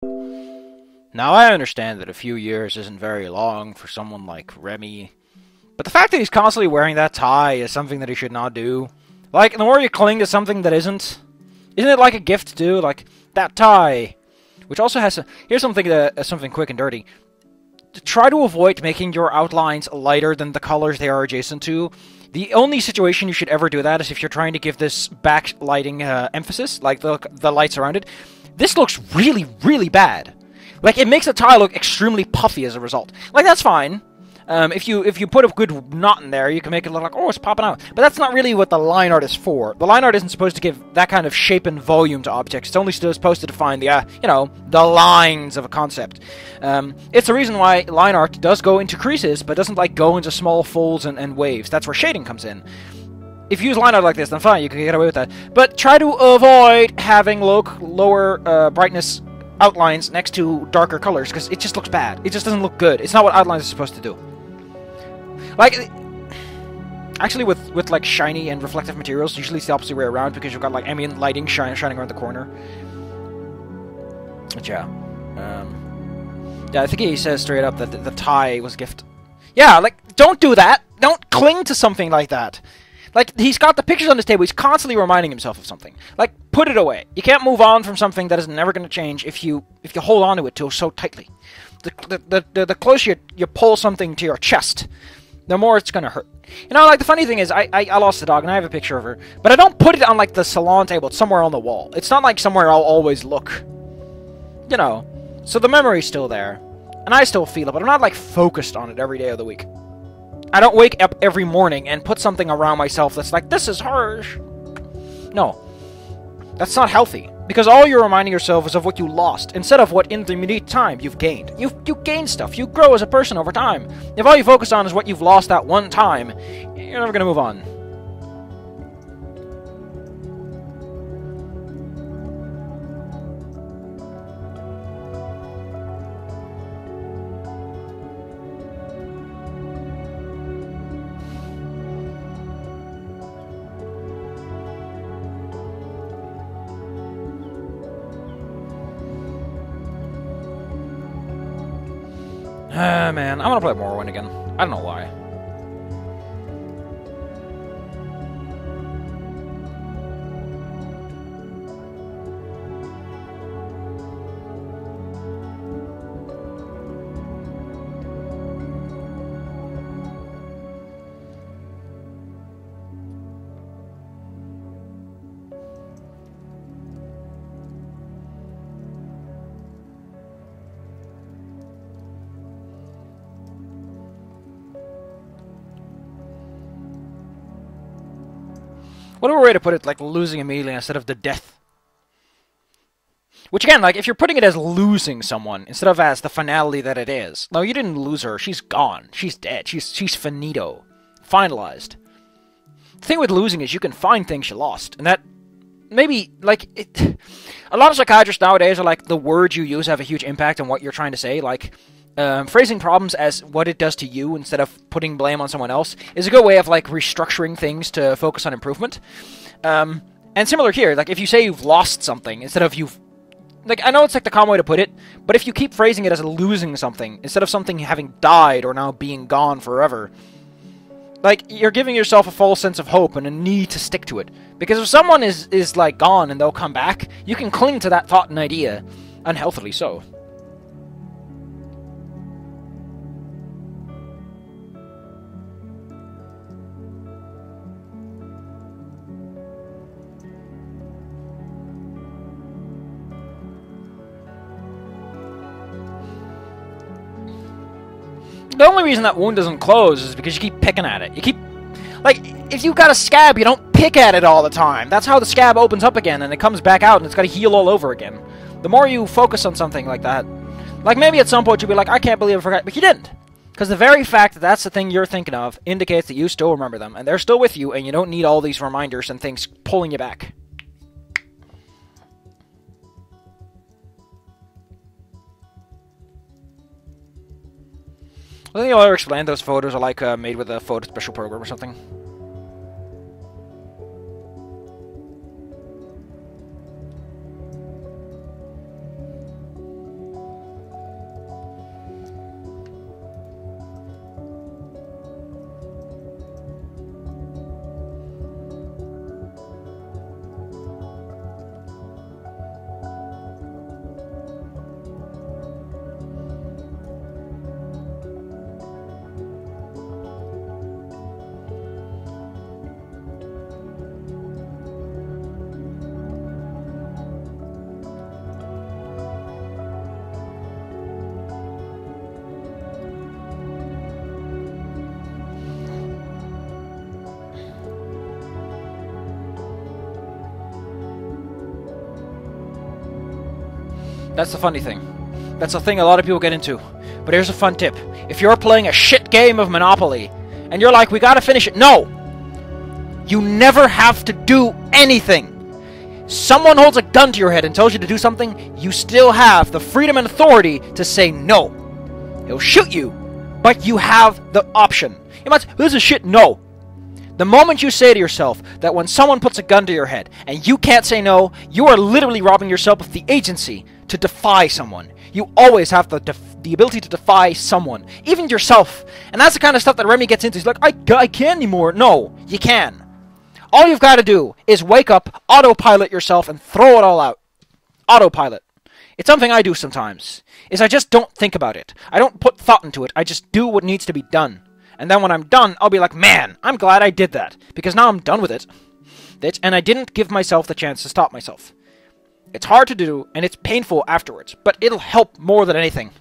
Now, I understand that a few years isn't very long for someone like Remy, but the fact that he's constantly wearing that tie is something that he should not do. Like, the more you cling to something that isn't it like a gift too? Like, that tie, which also has a... Here's something something quick and dirty. Try to avoid making your outlines lighter than the colors they are adjacent to. The only situation you should ever do that is if you're trying to give this backlighting emphasis, like the lights around it. This looks really, really bad. Like, it makes the tie look extremely puffy as a result. Like, that's fine. If you put a good knot in there, you can make it look like, oh, it's popping out. But that's not really what the line art is for. The line art isn't supposed to give that kind of shape and volume to objects. It's only supposed to define the, the lines of a concept. It's the reason why line art does go into creases, but doesn't, like, go into small folds and waves. That's where shading comes in. If you use line art like this, then fine, you can get away with that. But try to avoid having lower brightness outlines next to darker colors, because it just looks bad. It just doesn't look good. It's not what outlines are supposed to do. Like, actually, with like shiny and reflective materials, usually it's the opposite way around, because you've got like ambient lighting shining around the corner. But yeah, yeah, I think he says straight up that the tie was a gift. Yeah, like, don't do that. Don't cling to something like that. Like, he's got the pictures on his table. He's constantly reminding himself of something. Like, put it away. You can't move on from something that is never going to change if you hold on to it so tightly. The closer you pull something to your chest, the more it's going to hurt. You know, like, the funny thing is, I lost the dog, and I have a picture of her. But I don't put it on, like, the salon table. It's somewhere on the wall. It's not, like, somewhere I'll always look. You know. So the memory's still there. And I still feel it, but I'm not, like, focused on it every day of the week. I don't wake up every morning and put something around myself that's like, this is harsh. No. That's not healthy. Because all you're reminding yourself is of what you lost, instead of what in the immediate time you've gained. You gain stuff. You grow as a person over time. If all you focus on is what you've lost that one time, you're never going to move on. Man, I want to play Morrowind again. I don't know why. Whatever way to put it, like losing immediately instead of the death. Which again, like, if you're putting it as losing someone instead of as the finality that it is. No, you didn't lose her. She's gone. She's dead. She's finito. Finalized. The thing with losing is you can find things you lost. And that, maybe, like, a lot of psychiatrists nowadays are like, the words you use have a huge impact on what you're trying to say. Like, phrasing problems as what it does to you instead of putting blame on someone else is a good way of, like, restructuring things to focus on improvement. And similar here, like, if you say you've lost something instead of you've... Like, I know it's, like, the common way to put it, but if you keep phrasing it as losing something instead of something having died or now being gone forever, like, you're giving yourself a false sense of hope and a need to stick to it. Because if someone is like, gone and they'll come back, you can cling to that thought and idea, unhealthily so. The only reason that wound doesn't close is because you keep picking at it. You keep... Like, if you've got a scab, you don't pick at it all the time. That's how the scab opens up again, and it comes back out, and it's got to heal all over again. The more you focus on something like that... Like, maybe at some point you'll be like, I can't believe I forgot, but you didn't. Because the very fact that that's the thing you're thinking of indicates that you still remember them, and they're still with you, and you don't need all these reminders and things pulling you back. I think you'll ever explain those photos are like made with a photo special program or something. That's the funny thing. That's the thing a lot of people get into. But here's a fun tip. If you're playing a shit game of Monopoly, and you're like, we gotta finish it. No! You never have to do anything. Someone holds a gun to your head and tells you to do something, you still have the freedom and authority to say no. He'll shoot you, but you have the option. You might say, this is shit. No. The moment you say to yourself that when someone puts a gun to your head and you can't say no, you are literally robbing yourself of the agency to defy someone. You always have the ability to defy someone, even yourself. And that's the kind of stuff that Remy gets into. He's like, I can't anymore. No, you can. All you've got to do is wake up, autopilot yourself, and throw it all out. Autopilot. It's something I do sometimes, is I just don't think about it. I don't put thought into it. I just do what needs to be done. And then when I'm done, I'll be like, man, I'm glad I did that. Because now I'm done with it. And I didn't give myself the chance to stop myself. It's hard to do, and it's painful afterwards. But it'll help more than anything.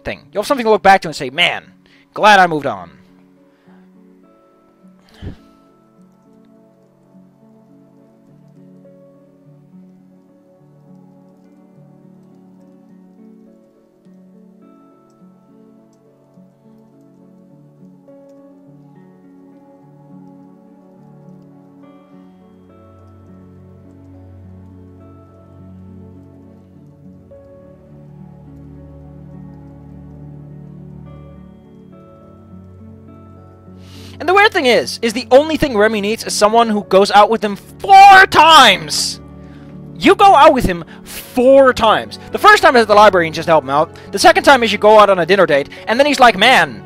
You'll have something to look back to and say, man, glad I moved on. And the weird thing is the only thing Remy needs is someone who goes out with him 4 times! You go out with him 4 times. The first time is at the library and just help him out. The second time is you go out on a dinner date, and then he's like, man,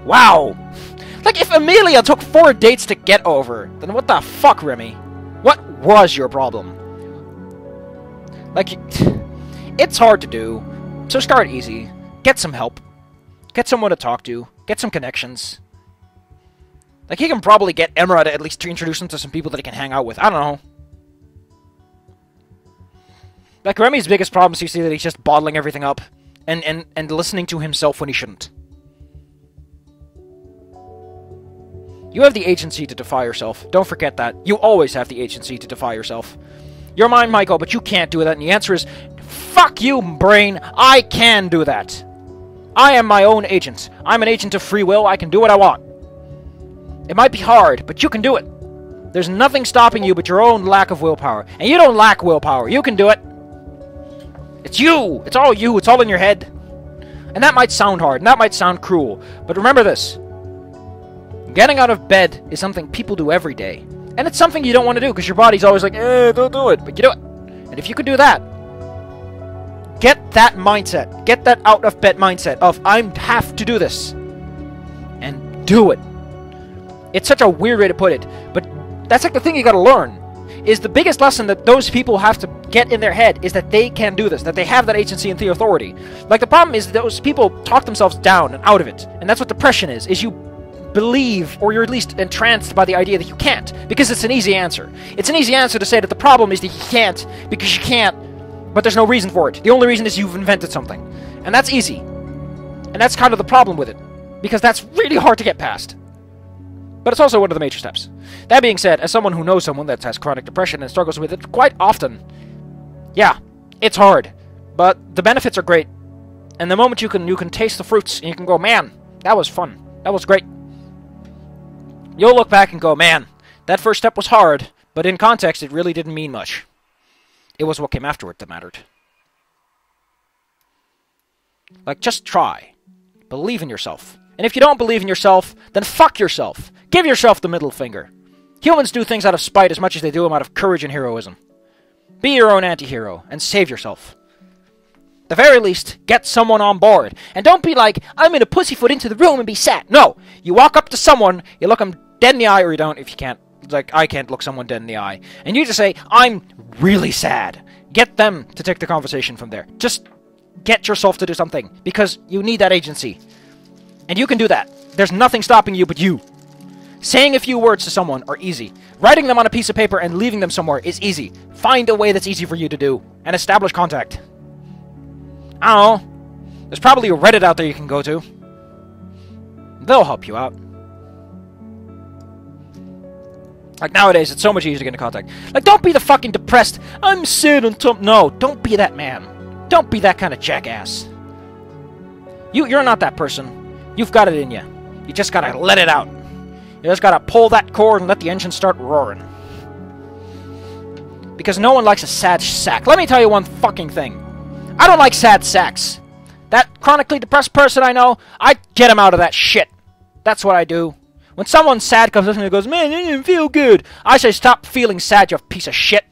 wow. Like, if Amelia took 4 dates to get over, then what the fuck, Remy? What was your problem? Like, it's hard to do, so start easy. Get some help. Get someone to talk to. Get some connections. Like, he can probably get Emra to at least to introduce him to some people that he can hang out with. I don't know. Like, Remy's biggest problem is you see that he's just bottling everything up. And listening to himself when he shouldn't. You have the agency to defy yourself. Don't forget that. You always have the agency to defy yourself. Your mind might go, but you can't do that. And the answer is, fuck you, brain. I can do that. I am my own agent. I'm an agent of free will. I can do what I want. It might be hard, but you can do it. There's nothing stopping you but your own lack of willpower. And you don't lack willpower. You can do it. It's you. It's all you. It's all in your head. And that might sound hard, and that might sound cruel. But remember this. Getting out of bed is something people do every day. And it's something you don't want to do, because your body's always like, don't do it. But you do it. And if you can do that, get that mindset. Get that out of bed mindset of, I have to do this. And do it. It's such a weird way to put it, but that's like the thing you gotta learn, is the biggest lesson that those people have to get in their head is that they can do this, that they have that agency and the authority. Like, the problem is that those people talk themselves down and out of it, and that's what depression is you believe, or you're at least entranced by the idea that you can't, because it's an easy answer. It's an easy answer to say that the problem is that you can't, because you can't, but there's no reason for it. The only reason is you've invented something. And that's easy. And that's kind of the problem with it, because that's really hard to get past. But it's also one of the major steps. That being said, as someone who knows someone that has chronic depression and struggles with it quite often, yeah, it's hard. But the benefits are great. And the moment you can taste the fruits, and you can go, man, that was fun. That was great. You'll look back and go, man, that first step was hard, but in context, it really didn't mean much. It was what came afterward that mattered. Like, just try. Believe in yourself. And if you don't believe in yourself, then fuck yourself. Give yourself the middle finger. Humans do things out of spite as much as they do them out of courage and heroism. Be your own anti-hero, and save yourself. At the very least, get someone on board. And don't be like, I'm gonna pussyfoot into the room and be sad. No! You walk up to someone, you look them dead in the eye, or you don't if you can't. Like, I can't look someone dead in the eye. And you just say, I'm really sad. Get them to take the conversation from there. Just get yourself to do something, because you need that agency. And you can do that. There's nothing stopping you but you. Saying a few words to someone are easy. Writing them on a piece of paper and leaving them somewhere is easy. Find a way that's easy for you to do. And establish contact. I don't know. There's probably a Reddit out there you can go to. They'll help you out. Like, nowadays, it's so much easier to get into contact. Like, don't be the fucking depressed, I'm sad on top. No, don't be that man. Don't be that kind of jackass. You're not that person. You've got it in you. You just gotta let it out. You just gotta pull that cord and let the engine start roaring. Because no one likes a sad sack. Let me tell you one fucking thing. I don't like sad sacks. That chronically depressed person I know, I get him out of that shit. That's what I do. When someone sad comes up to me and goes, man, I didn't feel good, I say, stop feeling sad, you piece of shit.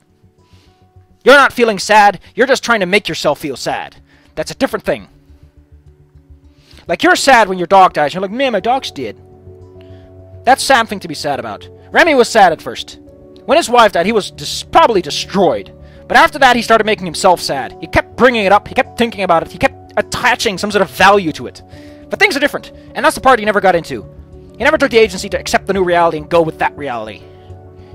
You're not feeling sad. You're just trying to make yourself feel sad. That's a different thing. Like, you're sad when your dog dies. You're like, man, my dog's dead. That's a sad thing to be sad about. Remy was sad at first. When his wife died, he was probably destroyed. But after that, he started making himself sad. He kept bringing it up. He kept thinking about it. He kept attaching some sort of value to it. But things are different. And that's the part he never got into. He never took the agency to accept the new reality and go with that reality.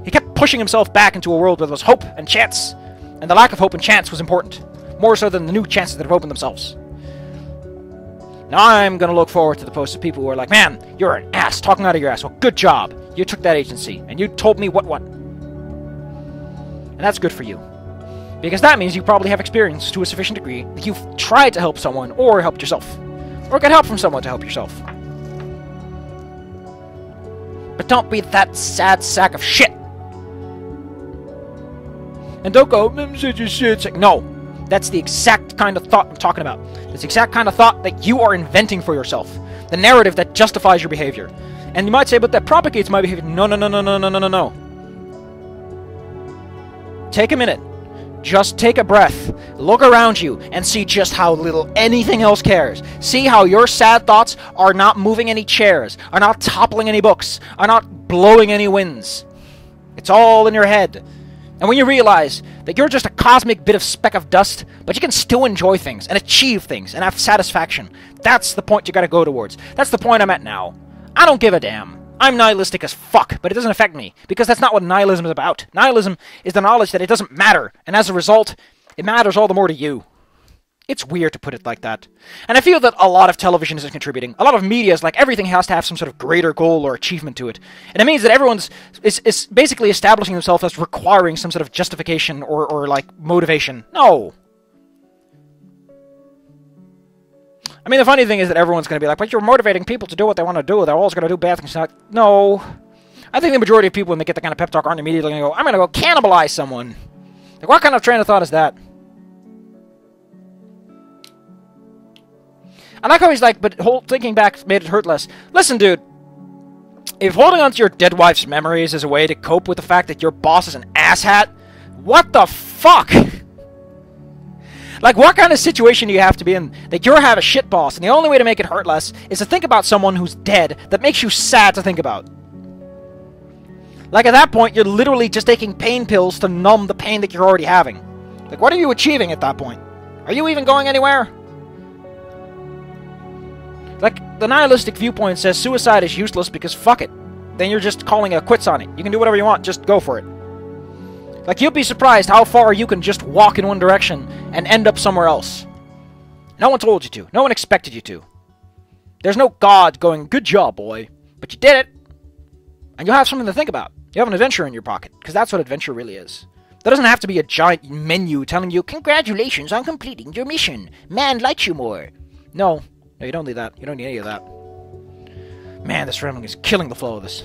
He kept pushing himself back into a world where there was hope and chance. And the lack of hope and chance was important. More so than the new chances that have opened themselves. Now I'm going to look forward to the posts of people who are like, man, you're an ass, talking out of your ass. Well, good job. You took that agency, and you told me what. And that's good for you. Because that means you probably have experience to a sufficient degree that you've tried to help someone, or helped yourself. Or got help from someone to help yourself. But don't be that sad sack of shit. And don't go, I'm such a shit sack. No. That's the exact kind of thought I'm talking about. It's the exact kind of thought that you are inventing for yourself. The narrative that justifies your behavior. And you might say, but that propagates my behavior. No. Take a minute. Just take a breath. Look around you and see just how little anything else cares. See how your sad thoughts are not moving any chairs, are not toppling any books, are not blowing any winds. It's all in your head. And when you realize that you're just a cosmic bit of speck of dust, but you can still enjoy things, and achieve things, and have satisfaction, that's the point you gotta go towards. That's the point I'm at now. I don't give a damn. I'm nihilistic as fuck, but it doesn't affect me, because that's not what nihilism is about. Nihilism is the knowledge that it doesn't matter, and as a result, it matters all the more to you. It's weird to put it like that. And I feel that a lot of television isn't contributing. A lot of media is like everything has to have some sort of greater goal or achievement to it. And it means that everyone's is basically establishing themselves as requiring some sort of justification or like motivation. No. I mean, the funny thing is that everyone's going to be like, but you're motivating people to do what they want to do. They're always going to do bad things. Like, no. I think the majority of people, when they get that kind of pep talk, aren't immediately going to go, I'm going to go cannibalize someone. Like, what kind of train of thought is that? I like how he's like, but thinking back made it hurt less. Listen, dude. If holding on to your dead wife's memories is a way to cope with the fact that your boss is an asshat, what the fuck? Like, what kind of situation do you have to be in that you have a shit boss, and the only way to make it hurt less is to think about someone who's dead that makes you sad to think about? Like, at that point, you're literally just taking pain pills to numb the pain that you're already having. Like, what are you achieving at that point? Are you even going anywhere? Like, the nihilistic viewpoint says suicide is useless because fuck it. Then you're just calling it quits on it. You can do whatever you want, just go for it. Like, you'll be surprised how far you can just walk in one direction and end up somewhere else. No one told you to. No one expected you to. There's no God going, good job, boy. But you did it. And you'll have something to think about. You have an adventure in your pocket, because that's what adventure really is. There doesn't have to be a giant menu telling you, congratulations on completing your mission. Man likes you more. No. No, you don't need that. You don't need any of that. Man, this rambling is killing the flow of this.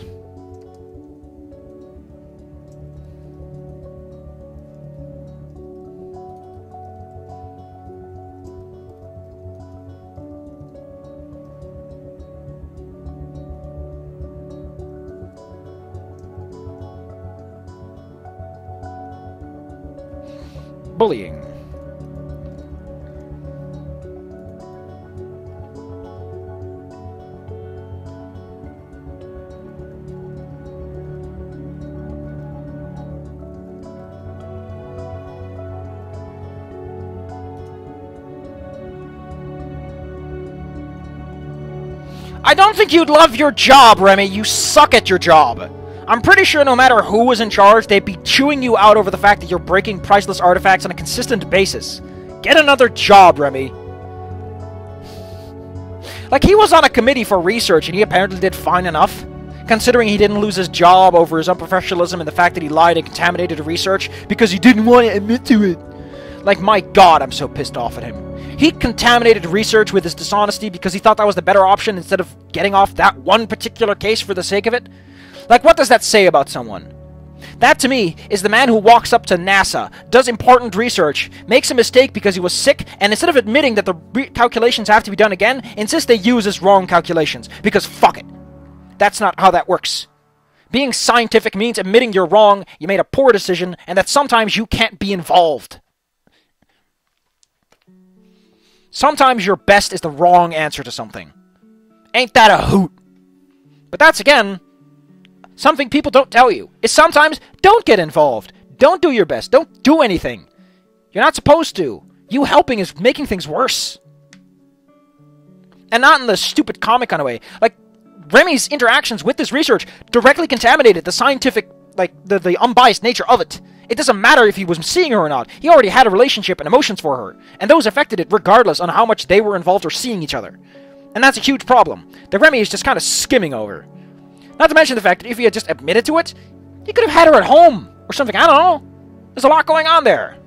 Bullying. I don't think you'd love your job, Remy. You suck at your job. I'm pretty sure no matter who was in charge, they'd be chewing you out over the fact that you're breaking priceless artifacts on a consistent basis. Get another job, Remy. Like, he was on a committee for research, and he apparently did fine enough, considering he didn't lose his job over his unprofessionalism and the fact that he lied and contaminated the research because he didn't want to admit to it. Like, my god, I'm so pissed off at him. He contaminated research with his dishonesty because he thought that was the better option instead of getting off that one particular case for the sake of it. Like, what does that say about someone? That, to me, is the man who walks up to NASA, does important research, makes a mistake because he was sick, and instead of admitting that the calculations have to be done again, insists they use his wrong calculations. Because fuck it. That's not how that works. Being scientific means admitting you're wrong, you made a poor decision, and that sometimes you can't be involved. Sometimes your best is the wrong answer to something. Ain't that a hoot? But that's, again, something people don't tell you. Is sometimes don't get involved. Don't do your best. Don't do anything. You're not supposed to. You helping is making things worse. And not in the stupid comic kind of way. Like, Remy's interactions with this research directly contaminated the scientific, like, the unbiased nature of it. It doesn't matter if he was seeing her or not. He already had a relationship and emotions for her. And those affected it regardless on how much they were involved or seeing each other. And that's a huge problem that Remy is just kind of skimming over. Not to mention the fact that if he had just admitted to it, he could have had her at home or something. I don't know. There's a lot going on there.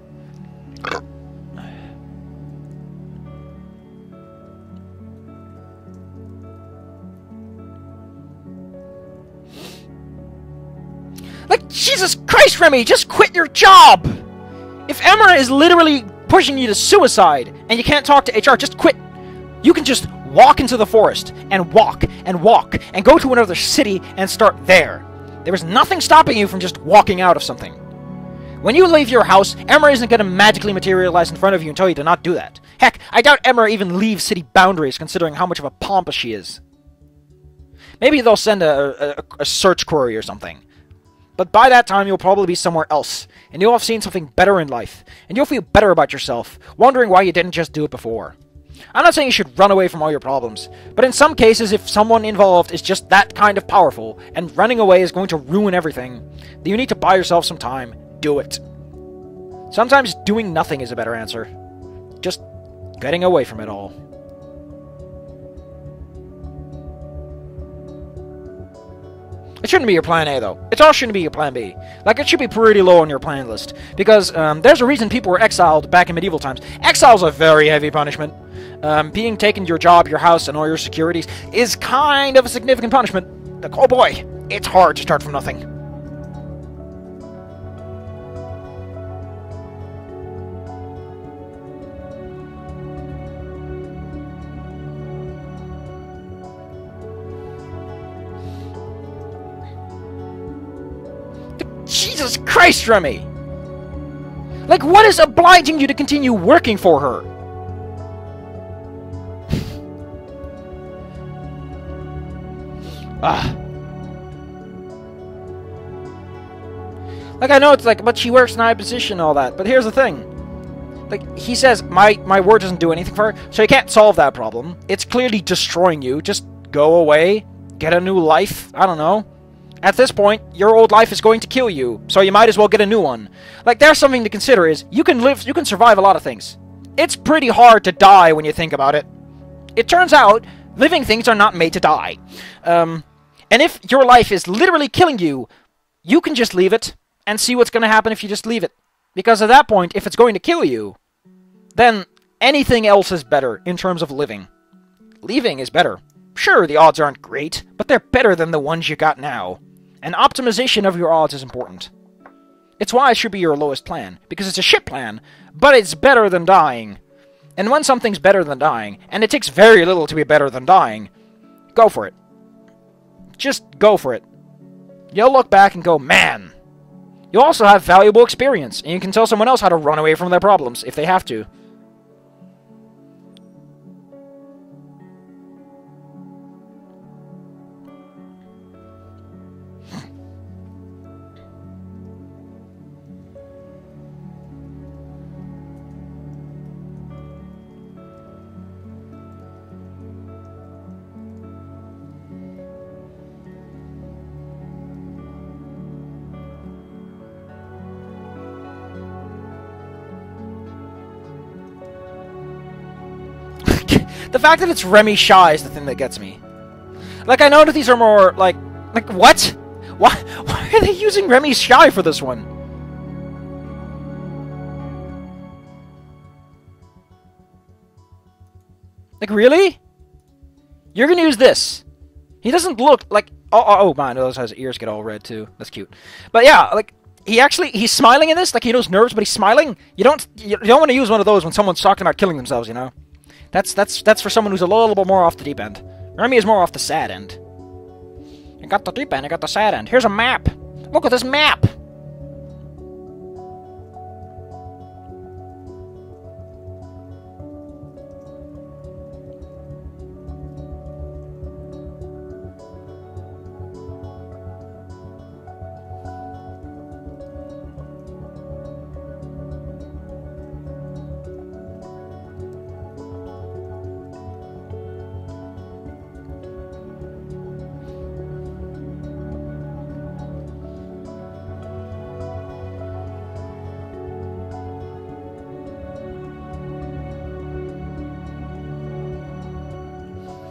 Like, Jesus Christ, Remy, just quit your job! If Emma is literally pushing you to suicide, and you can't talk to HR, just quit. You can just walk into the forest, and walk, and go to another city, and start there. There is nothing stopping you from just walking out of something. When you leave your house, Emma isn't going to magically materialize in front of you and tell you to not do that. Heck, I doubt Emma even leaves city boundaries, considering how much of a pompous she is. Maybe they'll send a search query or something. But by that time, you'll probably be somewhere else, and you'll have seen something better in life, and you'll feel better about yourself, wondering why you didn't just do it before. I'm not saying you should run away from all your problems, but in some cases, if someone involved is just that kind of powerful, and running away is going to ruin everything, then you need to buy yourself some time. Do it. Sometimes doing nothing is a better answer. Just getting away from it all. It shouldn't be your plan A, though. It all shouldn't be your plan B. Like, it should be pretty low on your plan list. Because, there's a reason people were exiled back in medieval times. Exile's a very heavy punishment. Being taken your job, your house, and all your securities is kind of a significant punishment. Like, oh boy, it's hard to start from nothing. Jesus Christ, Remy! Like, what is obliging you to continue working for her? Like, I know it's like, but she works in a high position and all that, but here's the thing. Like, he says, my word doesn't do anything for her, so you can't solve that problem. It's clearly destroying you. Just go away, get a new life, I don't know. At this point, your old life is going to kill you, so you might as well get a new one. Like, there's something to consider is, you can survive a lot of things. It's pretty hard to die when you think about it. It turns out, living things are not made to die. And if your life is literally killing you, you can just leave it, and see what's going to happen if you just leave it. Because at that point, if it's going to kill you, then anything else is better in terms of living. Leaving is better. Sure, the odds aren't great, but they're better than the ones you got now. And optimization of your odds is important. It's why it should be your lowest plan, because it's a shit plan, but it's better than dying. And when something's better than dying, and it takes very little to be better than dying, go for it. Just go for it. You'll look back and go, man. You'll also have valuable experience, and you can tell someone else how to run away from their problems, if they have to. The fact that it's Remi Shy is the thing that gets me. Like, I know that these are more, like what? Why are they using Remy Shy for this one? Like, really? You're gonna use this. He doesn't look like... Oh, man, those his ears get all red, too. That's cute. But yeah, like, he's smiling in this. Like, he knows nerves, but he's smiling. You don't want to use one of those when someone's talking about killing themselves, you know? That's for someone who's a little bit more off the deep end. Remy is more off the sad end. I got the deep end, I got the sad end. Here's a map. Look at this map.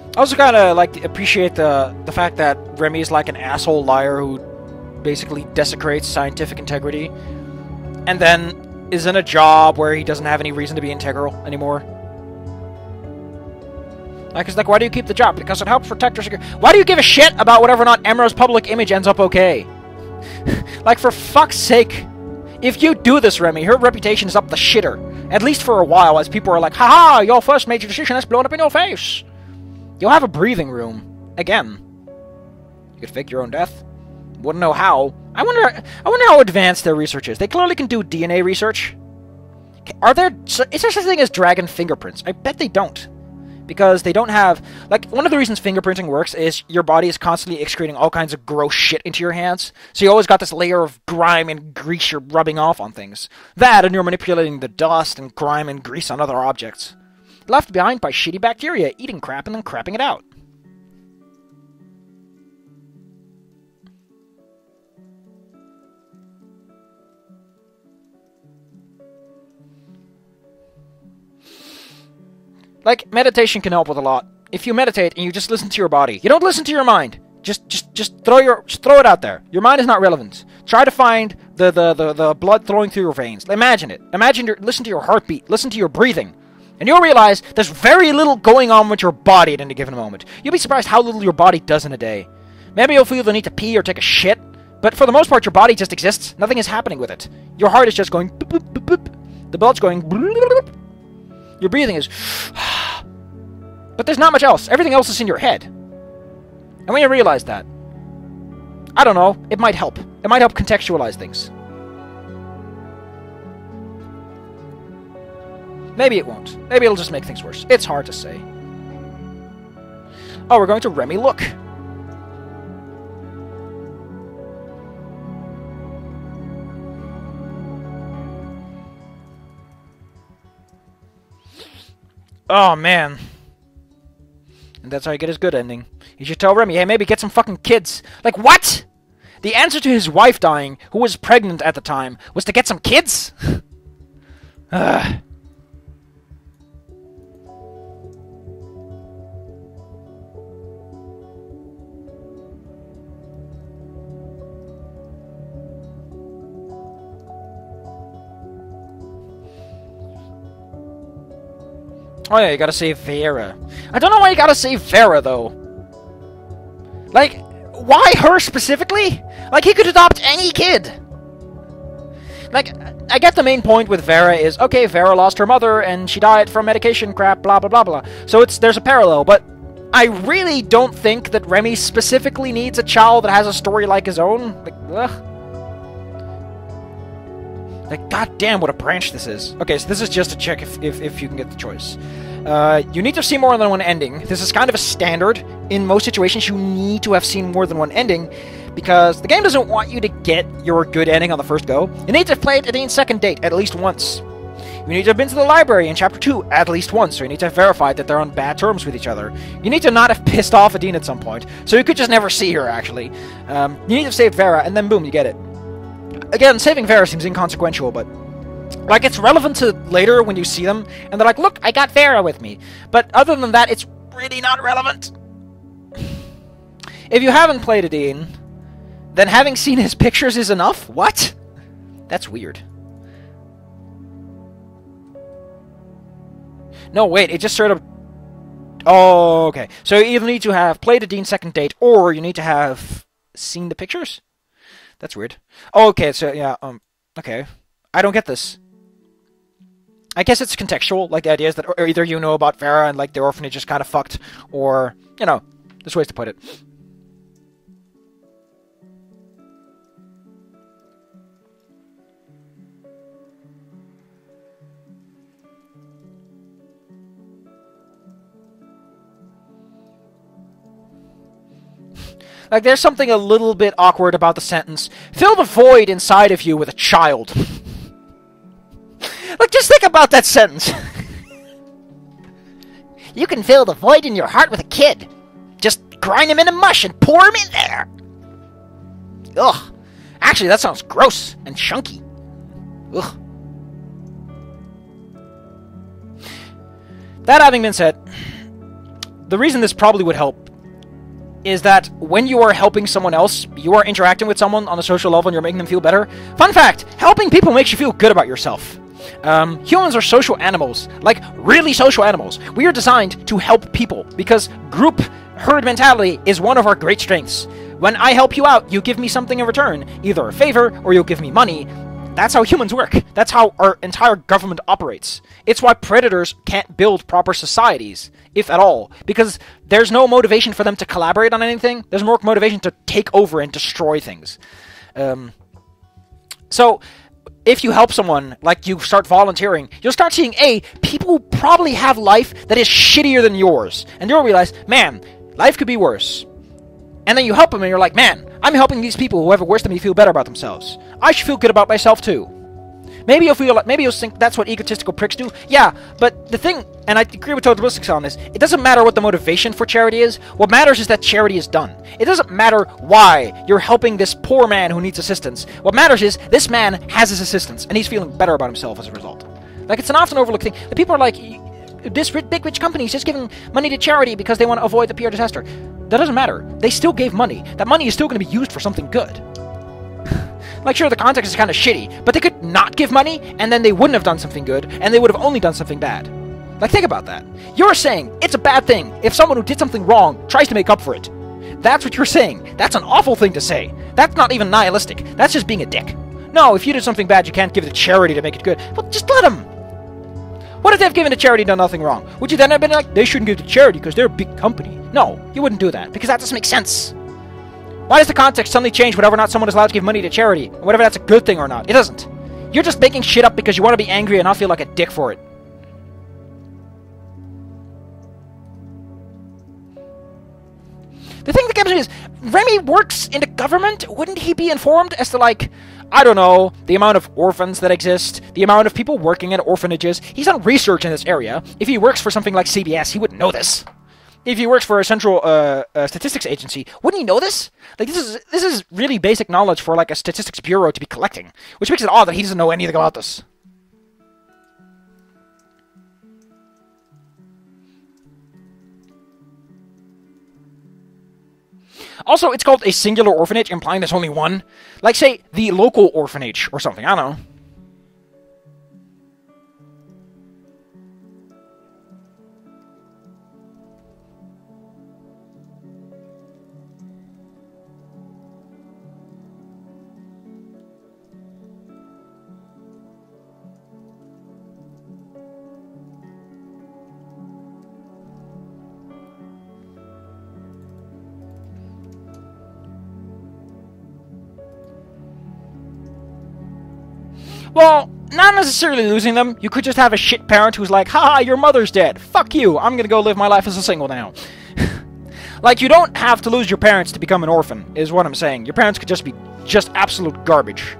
I also kind of like appreciate the fact that Remy is like an asshole liar who basically desecrates scientific integrity, and then is in a job where he doesn't have any reason to be integral anymore. Like, it's like, why do you keep the job? Because it helps protect your security. Why do you give a shit about whether or not Emra's public image ends up okay? Like, for fuck's sake. If you do this, Remy, her reputation is up the shitter. At least for a while, as people are like, haha, your first major decision has blown up in your face. You'll have a breathing room. Again. You could fake your own death. Wouldn't know how. I wonder how advanced their research is. They clearly can do DNA research. Is there such a thing as dragon fingerprints? I bet they don't. Because they don't have... Like, one of the reasons fingerprinting works is your body is constantly excreting all kinds of gross shit into your hands. So you always got this layer of grime and grease you're rubbing off on things. That, and you're manipulating the dust and grime and grease on other objects. Left behind by shitty bacteria, eating crap and then crapping it out. Like, meditation can help with a lot. If you meditate and you just listen to your body, you don't listen to your mind. Just throw it out there. Your mind is not relevant. Try to find the blood flowing through your veins. Imagine it. Listen to your heartbeat. Listen to your breathing. And you'll realize there's very little going on with your body at any given moment. You'll be surprised how little your body does in a day. Maybe you'll feel the need to pee or take a shit, but for the most part your body just exists. Nothing is happening with it. Your heart is just going boop, boop, boop, boop. The blood's going boop, boop, boop. Your breathing is... But there's not much else. Everything else is in your head. And when you realize that, I don't know, it might help. It might help contextualize things. Maybe it won't. Maybe it'll just make things worse. It's hard to say. Oh, we're going to Remy Look. Oh, man. And that's how you get his good ending. You should tell Remy, hey, maybe get some fucking kids. Like, what? The answer to his wife dying, who was pregnant at the time, was to get some kids? Ugh. Oh yeah, you gotta save Farrah. I don't know why you gotta save Farrah, though. Like, why her specifically? Like, he could adopt any kid. Like, I get the main point with Farrah is, okay, Farrah lost her mother, and she died from medication crap, blah, blah, blah, blah. So there's a parallel, but I really don't think that Remy specifically needs a child that has a story like his own. Like, ugh. Like, goddamn, what a branch this is. Okay, so this is just to check if you can get the choice. You need to see more than one ending. This is kind of a standard. In most situations, you need to have seen more than one ending, because the game doesn't want you to get your good ending on the first go. You need to have played Dean's second date at least once. You need to have been to the library in Chapter 2 at least once, so you need to have verified that they're on bad terms with each other. You need to not have pissed off Dean at some point, so you could just never see her, actually. You need to have saved Farrah, and then boom, you get it. Again, saving Farrah seems inconsequential, but... Like, it's relevant to later when you see them, and they're like, look, I got Farrah with me. But other than that, it's really not relevant. If you haven't played Dean, then having seen his pictures is enough? What? That's weird. No, wait, it just sort of... Oh, okay. So you either need to have played a Dean's second date, or you need to have seen the pictures? That's weird. Oh, okay, so, yeah, okay. I don't get this. I guess it's contextual, like the idea is that either you know about Farrah and, like, the orphanage is kind of fucked, or, you know, there's ways to put it. Like, there's something a little bit awkward about the sentence, fill the void inside of you with a child. Like, just think about that sentence. You can fill the void in your heart with a kid. Just grind him into mush and pour him in there. Ugh. Actually, that sounds gross and chunky. Ugh. That having been said, the reason this probably would help is that when you are helping someone else, you are interacting with someone on a social level and you're making them feel better. Fun fact, helping people makes you feel good about yourself. Humans are social animals, like really social animals. We are designed to help people because group herd mentality is one of our great strengths. When I help you out, you give me something in return, either a favor or you'll give me money. That's how humans work. That's how our entire government operates. It's why predators can't build proper societies, if at all, because there's no motivation for them to collaborate on anything. There's more motivation to take over and destroy things. So, if you help someone, like you start volunteering, you'll start seeing, people probably have life that is shittier than yours. And you'll realize, man, life could be worse. And then you help them and you're like, man, I'm helping these people who have it worse than me feel better about themselves. I should feel good about myself too. Maybe you'll think that's what egotistical pricks do. Yeah, but the thing, and I agree with Totalistic on this, it doesn't matter what the motivation for charity is. What matters is that charity is done. It doesn't matter why you're helping this poor man who needs assistance. What matters is this man has his assistance, and he's feeling better about himself as a result. Like, it's an often overlooked thing. The people are like, this big rich company is just giving money to charity because they want to avoid the PR disaster. That doesn't matter. They still gave money. That money is still going to be used for something good. Like, sure, the context is kind of shitty, but they could not give money, and then they wouldn't have done something good, and they would have only done something bad. Like, think about that. You're saying it's a bad thing if someone who did something wrong tries to make up for it. That's what you're saying. That's an awful thing to say. That's not even nihilistic. That's just being a dick. No, if you did something bad, you can't give it to charity to make it good. Well, just let them. What if they've given to charity and done nothing wrong? Would you then have been like, they shouldn't give to charity because they're a big company? No, you wouldn't do that, because that doesn't make sense. Why does the context suddenly change whether or not someone is allowed to give money to charity, or whether that's a good thing or not? It doesn't. You're just making shit up because you want to be angry and not feel like a dick for it. The thing that gets me is, Remy works in the government. Wouldn't he be informed as to, like, I don't know, the amount of orphans that exist, the amount of people working at orphanages? He's done research in this area. If he works for something like CBS, he wouldn't know this. If he works for a central statistics agency, wouldn't he know this? Like, this is really basic knowledge for, like, a statistics bureau to be collecting, which makes it odd that he doesn't know anything about this. Also, it's called a singular orphanage, implying there's only one. Like, say, the local orphanage or something, I don't know. Well, not necessarily losing them. You could just have a shit parent who's like, haha, your mother's dead. Fuck you. I'm gonna go live my life as a single now. Like, you don't have to lose your parents to become an orphan, is what I'm saying. Your parents could just be just absolute garbage.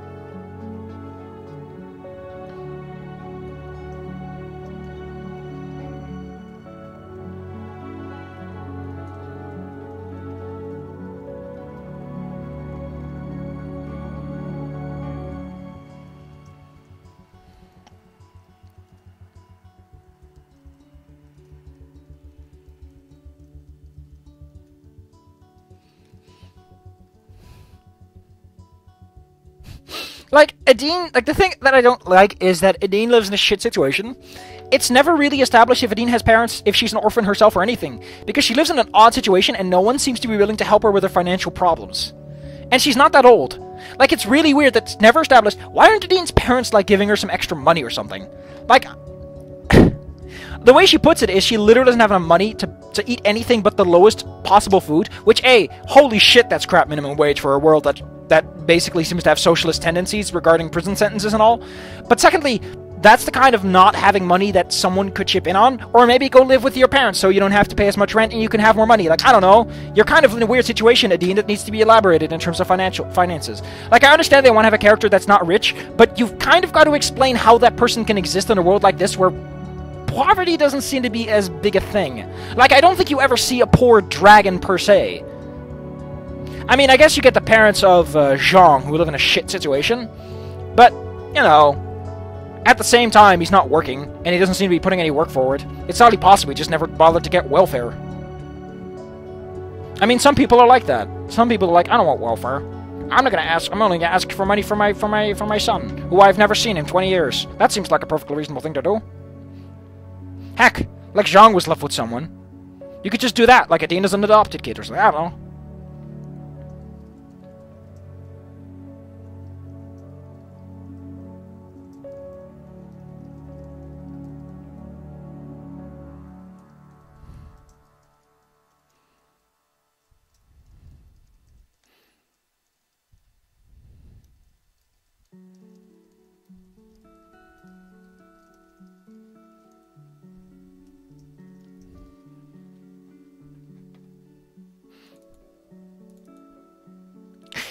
Like, Adine, like, the thing that I don't like is that Adine lives in a shit situation, it's never really established if Adine has parents, if she's an orphan herself or anything, because she lives in an odd situation and no one seems to be willing to help her with her financial problems. And she's not that old. Like, it's really weird that it's never established. Why aren't Adine's parents, like, giving her some extra money or something? Like, the way she puts it is she literally doesn't have enough money to eat anything but the lowest possible food, which, A, holy shit, that's crap minimum wage for a world that basically seems to have socialist tendencies regarding prison sentences and all. But secondly, that's the kind of not having money that someone could chip in on, or maybe go live with your parents so you don't have to pay as much rent and you can have more money. Like, I don't know, you're kind of in a weird situation, Adine, that needs to be elaborated in terms of finances. Like, I understand they want to have a character that's not rich, but you've kind of got to explain how that person can exist in a world like this where poverty doesn't seem to be as big a thing. Like, I don't think you ever see a poor dragon per se. I mean, I guess you get the parents of Zhang, who live in a shit situation, but, you know, at the same time, he's not working, and he doesn't seem to be putting any work forward. It's hardly possible he just never bothered to get welfare. I mean, some people are like that. Some people are like, I don't want welfare. I'm only gonna ask for money for my son, who I've never seen in 20 years. That seems like a perfectly reasonable thing to do. Heck, like Zhang was left with someone. You could just do that, like Adine is an adopted kid or something, I don't know.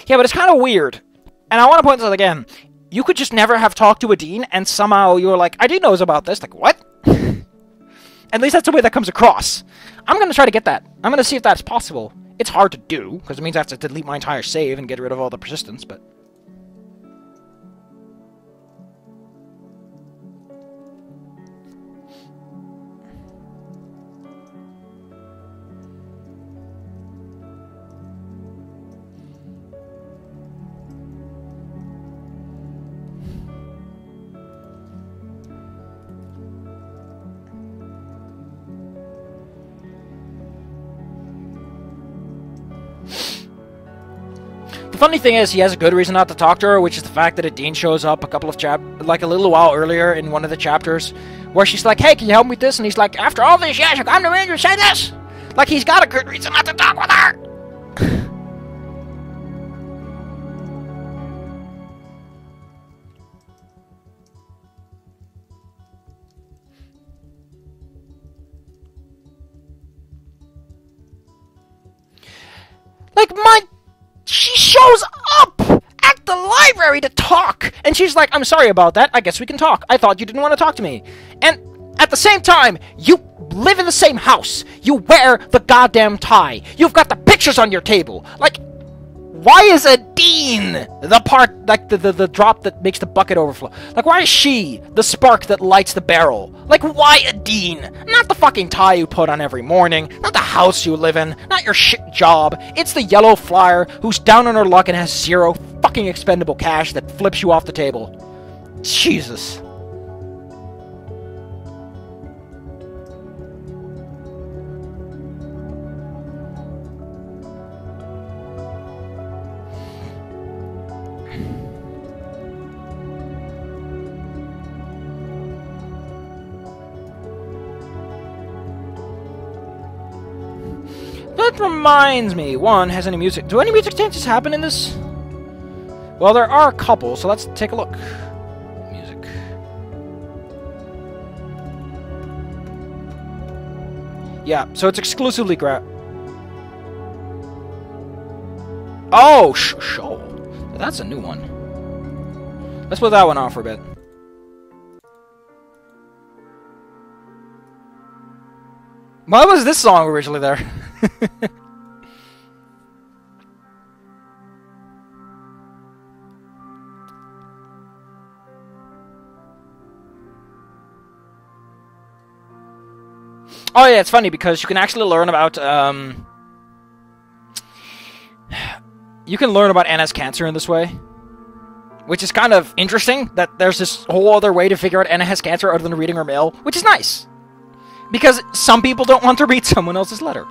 Yeah, but it's kind of weird. And I want to point this out again. You could just never have talked to Adine, and somehow you're like, Adine knows about this. Like, what? At least that's the way that comes across. I'm going to try to get that. I'm going to see if that's possible. It's hard to do, because it means I have to delete my entire save and get rid of all the persistence, but... The funny thing is, he has a good reason not to talk to her, which is the fact that Adine shows up a little while earlier in one of the chapters, where she's like, hey, can you help me with this? And he's like, after all this, yes, I'm the man to say this! Like, he's got a good reason not to talk with her! Like, she shows up at the library to talk! And she's like, I'm sorry about that, I guess we can talk. I thought you didn't want to talk to me. And at the same time, you live in the same house. You wear the goddamn tie. You've got the pictures on your table. Like, why is Adine the part, like, the drop that makes the bucket overflow? Like, why is she the spark that lights the barrel? Like, why Adine? Not the fucking tie you put on every morning, not the house you live in, not your shit job. It's the yellow flyer who's down on her luck and has zero fucking expendable cash that flips you off the table. Jesus. That reminds me, one, has any music... Do any music changes happen in this? Well, there are a couple, so let's take a look. Music. Yeah, so it's exclusively Oh, show. That's a new one. Let's put that one on for a bit. Why was this song originally there? Oh yeah, it's funny because you can actually learn about you can learn about Anna's cancer in this way. Which is kind of interesting, that there's this whole other way to figure out Anna has cancer other than reading her mail, which is nice. Because some people don't want to read someone else's letter.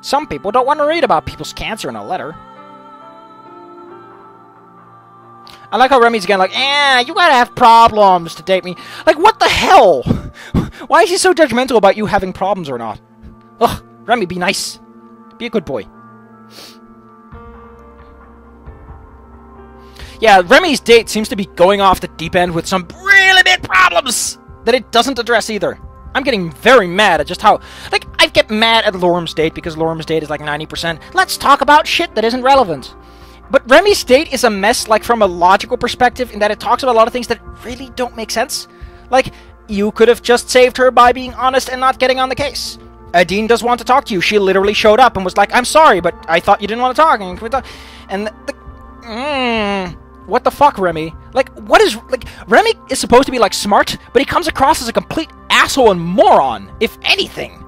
Some people don't want to read about people's cancer in a letter. I like how Remy's again like, you gotta have problems to date me. Like, what the hell? Why is he so judgmental about you having problems or not? Ugh, Remy, be nice. Be a good boy. Yeah, Remy's date seems to be going off the deep end with some really big problems that it doesn't address either. I'm getting very mad at just how... Like, I get mad at Remys Date because Remys Date is like 90%. Let's talk about shit that isn't relevant. But Remy's Date is a mess, like, from a logical perspective, in that it talks about a lot of things that really don't make sense. Like, you could have just saved her by being honest and not getting on the case. Dean does want to talk to you. She literally showed up and was like, I'm sorry, but I thought you didn't want to talk. What the fuck, Remy? Like, what is... Like, Remy is supposed to be, like, smart, but he comes across as a complete asshole and moron, if anything.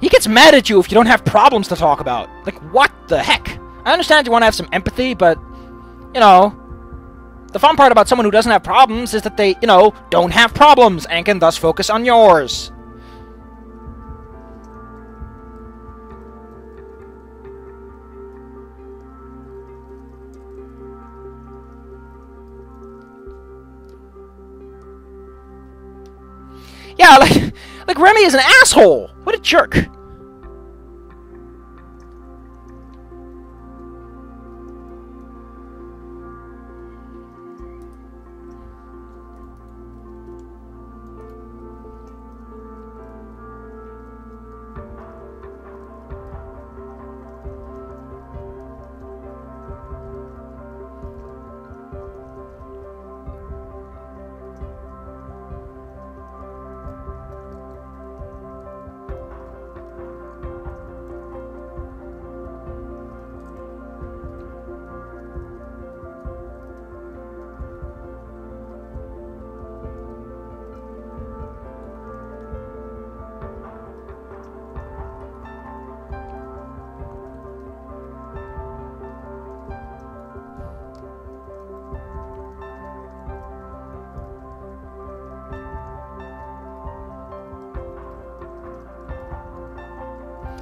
He gets mad at you if you don't have problems to talk about. Like, what the heck? I understand you want to have some empathy, but, you know, the fun part about someone who doesn't have problems is that they, you know, don't have problems and can thus focus on yours. Yeah, like Remy is an asshole. What a jerk.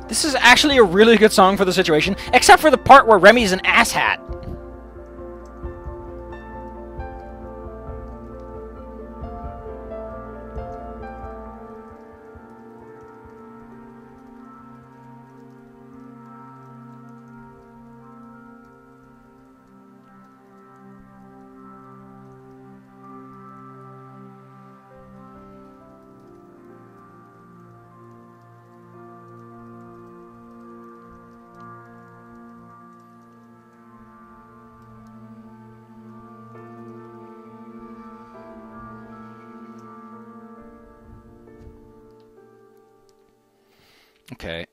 This is actually a really good song for the situation, except for the part where Remy's an asshat. Okay,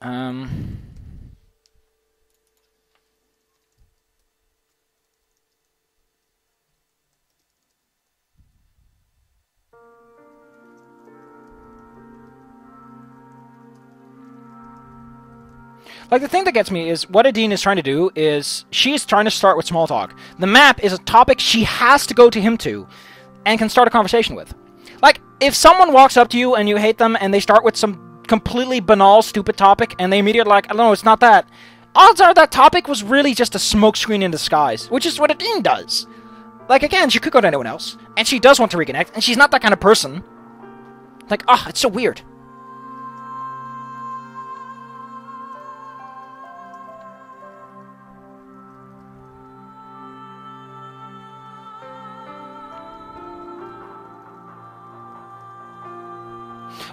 like, the thing that gets me is what Adine is trying to do is she's trying to start with small talk. The map is a topic she has to go to him to and can start a conversation with. Like, if someone walks up to you and you hate them and they start with some completely banal, stupid topic and they immediately like, no, it's not that. Odds are that topic was really just a smokescreen in disguise, which is what Adine does. Like, again, she could go to anyone else, and she does want to reconnect, and she's not that kind of person. Like, it's so weird.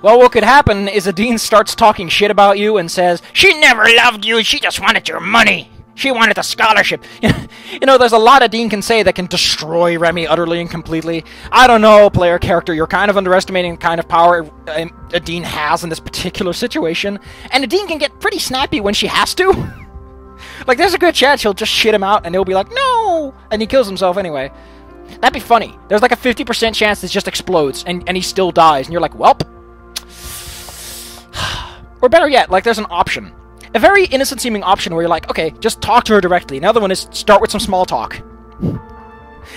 Well, what could happen is Adine starts talking shit about you and says, she never loved you, she just wanted your money. She wanted a scholarship. You know, there's a lot Adine can say that can destroy Remy utterly and completely. I don't know, player character, you're kind of underestimating the kind of power Adine has in this particular situation. And Adine can get pretty snappy when she has to. Like, there's a good chance she'll just shit him out and he'll be like, no! And he kills himself anyway. That'd be funny. There's like a 50% chance this just explodes and he still dies. And you're like, welp. Or better yet, like, there's an option. a very innocent-seeming option where you're like, okay, just talk to her directly. Another one is start with some small talk.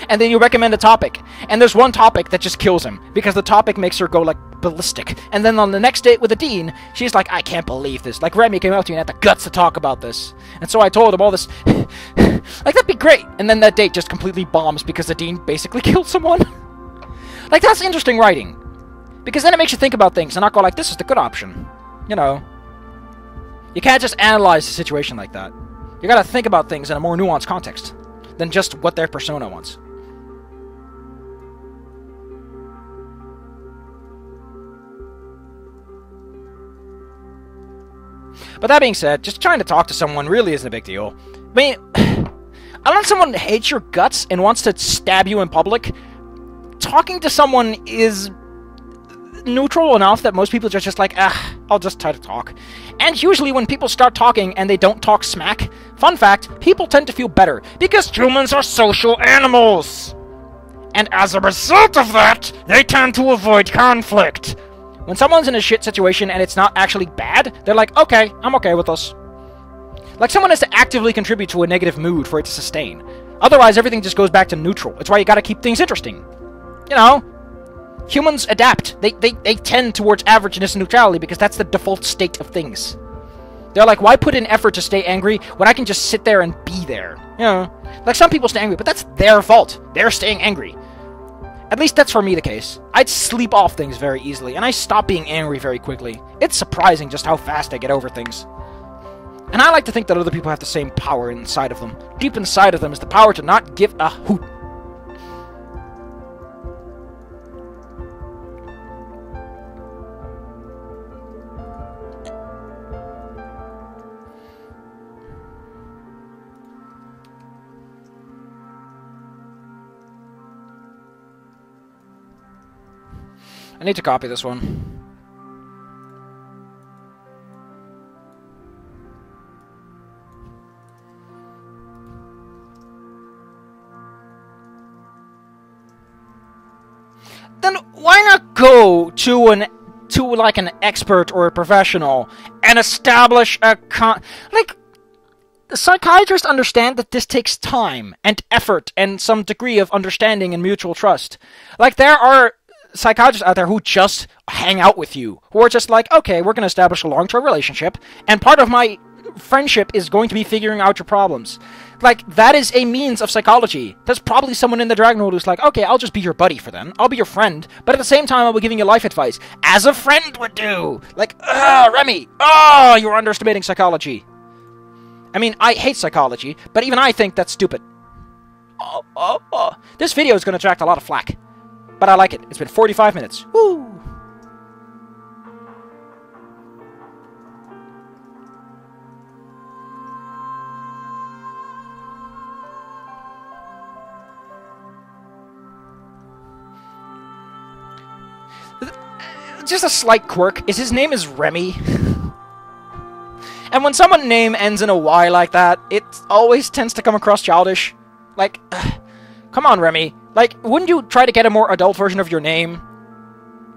And then you recommend a topic. And there's one topic that just kills him, because the topic makes her go, like, ballistic. And then on the next date with the dean, she's like, I can't believe this. Like, Remy came up to me and had the guts to talk about this. And so I told him all this. Like, that'd be great. And then that date just completely bombs because the dean basically killed someone. Like, that's interesting writing. Because then it makes you think about things and not go like, this is the good option. You know. You can't just analyze the situation like that. You gotta think about things in a more nuanced context than just what their persona wants. But that being said, just trying to talk to someone really isn't a big deal. I mean, unless someone hates your guts and wants to stab you in public, talking to someone is neutral enough that most people are just like, I'll just try to talk. And usually when people start talking and they don't talk smack, fun fact, people tend to feel better, because humans are social animals! And as a result of that, they tend to avoid conflict. When someone's in a shit situation and it's not actually bad, they're like, okay, I'm okay with this. Like, someone has to actively contribute to a negative mood for it to sustain. Otherwise, everything just goes back to neutral. It's why you gotta keep things interesting. You know? Humans adapt. They tend towards averageness and neutrality because that's the default state of things. They're like, why put in effort to stay angry when I can just sit there and be there? You know? Like, some people stay angry, but that's their fault. They're staying angry. At least that's for me the case. I'd sleep off things very easily, and I stop being angry very quickly. It's surprising just how fast I get over things. And I like to think that other people have the same power inside of them. Deep inside of them is the power to not give a hoot. I need to copy this one. Then why not go to like an expert or a professional and establish a like, the psychiatrists understand that this takes time and effort and some degree of understanding and mutual trust. Like, there are psychiatrists out there who just hang out with you, who are just like, okay, we're going to establish a long-term relationship, and part of my friendship is going to be figuring out your problems. Like, that is a means of psychology. There's probably someone in the Dragon World who's like, okay, I'll just be your buddy for then. I'll be your friend, but at the same time, I'll be giving you life advice, as a friend would do. Like, Remy, you're underestimating psychology. I mean, I hate psychology, but even I think that's stupid. This video is going to attract a lot of flack. But I like it. It's been 45 minutes. Woo! Just a slight quirk is his name is Remy. And when someone's name ends in a Y like that, it always tends to come across childish. Like, come on, Remy. Like, wouldn't you try to get a more adult version of your name?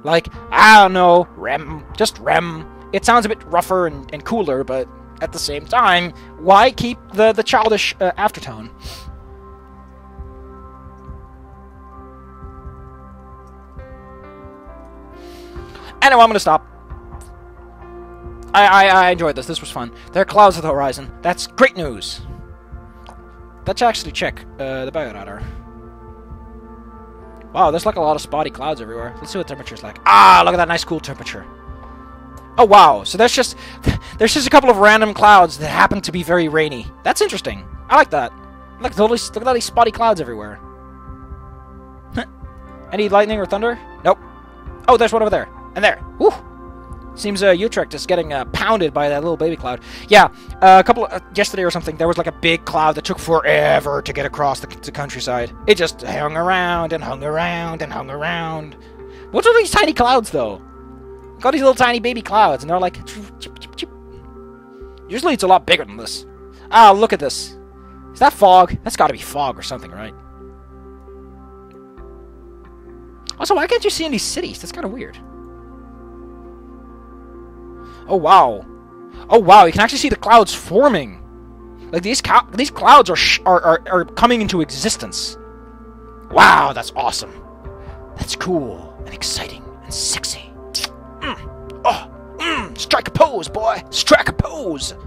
Like, I don't know, Rem. Just Rem. It sounds a bit rougher and cooler, but at the same time, why keep the childish aftertone? Anyway, I'm gonna stop. I enjoyed this. This was fun. There are clouds at the horizon. That's great news. Let's actually check the bioradar. Wow, there's like a lot of spotty clouds everywhere. Let's see what temperature's like. Ah, look at that nice cool temperature. Oh wow, so there's just a couple of random clouds that happen to be very rainy. That's interesting. I like that. Look at all these spotty clouds everywhere. Any lightning or thunder? Nope. Oh, there's one over there. And there. Woo! Seems Utrecht is getting pounded by that little baby cloud. Yeah, a couple yesterday or something, there was like a big cloud that took forever to get across the countryside. It just hung around and hung around and hung around. What's with these tiny clouds, though? Got these little tiny baby clouds, and they're like, chip, chip, chip. Usually it's a lot bigger than this. Ah, look at this. Is that fog? That's got to be fog or something, right? Also, why can't you see any cities? That's kind of weird. Oh, wow. Oh wow, you can actually see the clouds forming. Like these clouds are coming into existence. Wow, that's awesome. That's cool and exciting and sexy. Strike a pose, boy. Strike a pose.